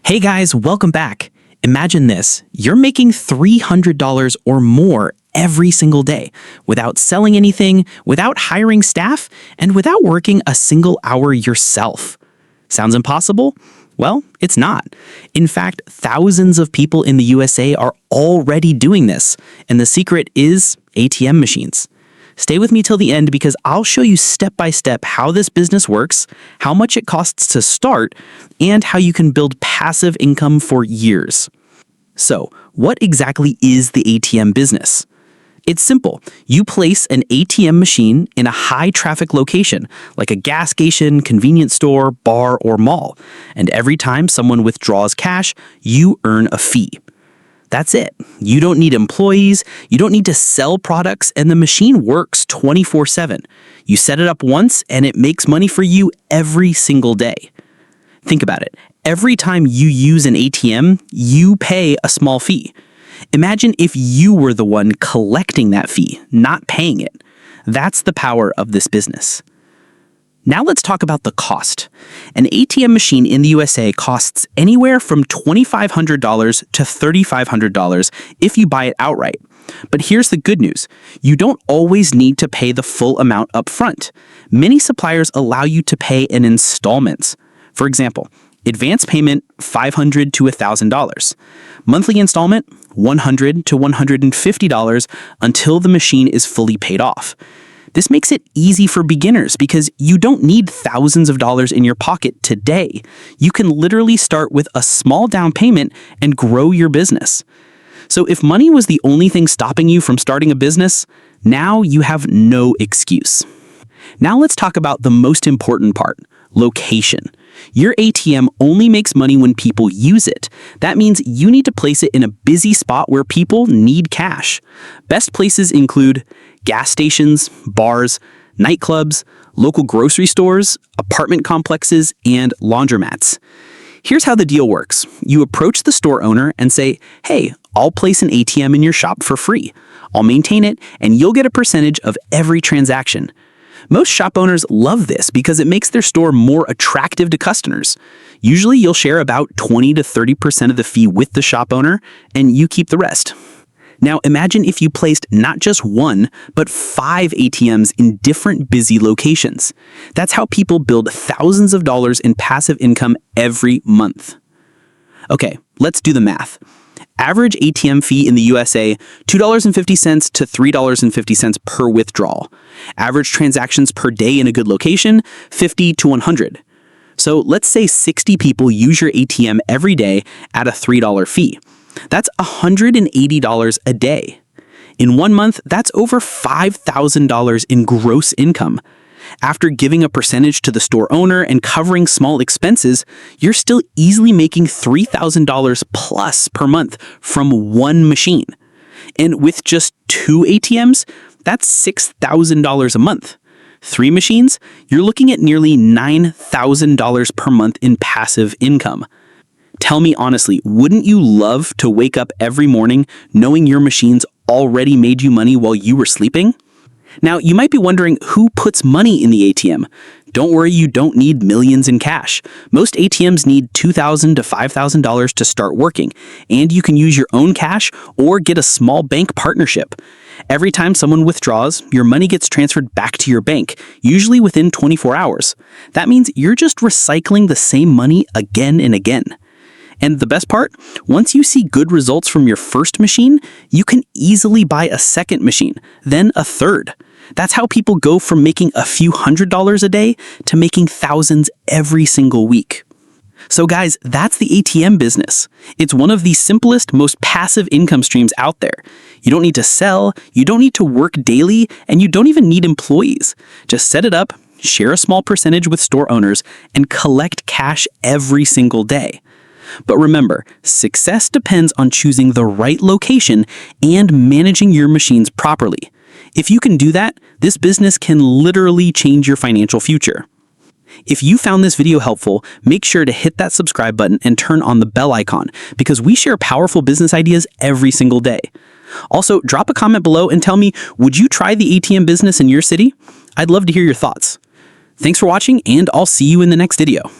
Hey guys, welcome back. Imagine this, you're making $300 or more every single day without selling anything, without hiring staff, and without working a single hour yourself. Sounds impossible? Well, it's not. In fact, thousands of people in the USA are already doing this, and the secret is ATM machines. Stay with me till the end because I'll show you step by step how this business works, how much it costs to start, and how you can build passive income for years. So, what exactly is the ATM business? It's simple. You place an ATM machine in a high-traffic location, like a gas station, convenience store, bar, or mall. And every time someone withdraws cash, you earn a fee. That's it. You don't need employees, you don't need to sell products, and the machine works 24/7. You set it up once, and it makes money for you every single day. Think about it. Every time you use an ATM, you pay a small fee. Imagine if you were the one collecting that fee, not paying it. That's the power of this business. Now let's talk about the cost. An ATM machine in the USA costs anywhere from $2,500 to $3,500 if you buy it outright. But here's the good news. You don't always need to pay the full amount up front. Many suppliers allow you to pay in installments. For example, advance payment $500 to $1,000. Monthly installment $100 to $150 until the machine is fully paid off. This makes it easy for beginners because you don't need thousands of dollars in your pocket today. You can literally start with a small down payment and grow your business. So if money was the only thing stopping you from starting a business, now you have no excuse. Now let's talk about the most important part, location. Your ATM only makes money when people use it. That means you need to place it in a busy spot where people need cash. Best places include gas stations, bars, nightclubs, local grocery stores, apartment complexes, and laundromats. Here's how the deal works. You approach the store owner and say, "Hey, I'll place an ATM in your shop for free. I'll maintain it, and you'll get a percentage of every transaction." Most shop owners love this because it makes their store more attractive to customers. Usually you'll share about 20 to 30% of the fee with the shop owner, and you keep the rest. Now imagine if you placed not just one, but 5 ATMs in different busy locations. That's how people build thousands of dollars in passive income every month. Okay, let's do the math. Average ATM fee in the USA, $2.50 to $3.50 per withdrawal. Average transactions per day in a good location, 50 to 100. So let's say 60 people use your ATM every day at a $3 fee. That's $180 a day. In 1 month, that's over $5,000 in gross income. After giving a percentage to the store owner and covering small expenses, you're still easily making $3,000 plus per month from one machine. And with just 2 ATMs, that's $6,000 a month. 3 machines, you're looking at nearly $9,000 per month in passive income. Tell me honestly, wouldn't you love to wake up every morning knowing your machines already made you money while you were sleeping? Now, you might be wondering who puts money in the ATM. Don't worry, you don't need millions in cash. Most ATMs need $2,000 to $5,000 to start working, and you can use your own cash or get a small bank partnership. Every time someone withdraws, your money gets transferred back to your bank, usually within 24 hours. That means you're just recycling the same money again and again. And the best part, once you see good results from your first machine, you can easily buy a second machine, then a third. That's how people go from making a few $100s a day to making thousands every single week. So guys, that's the ATM business. It's one of the simplest, most passive income streams out there. You don't need to sell, you don't need to work daily, and you don't even need employees. Just set it up, share a small percentage with store owners, and collect cash every single day. But remember, success depends on choosing the right location and managing your machines properly. If you can do that, this business can literally change your financial future. If you found this video helpful, make sure to hit that subscribe button and turn on the bell icon because we share powerful business ideas every single day. Also, drop a comment below and tell me, would you try the ATM business in your city? I'd love to hear your thoughts. Thanks for watching, and I'll see you in the next video.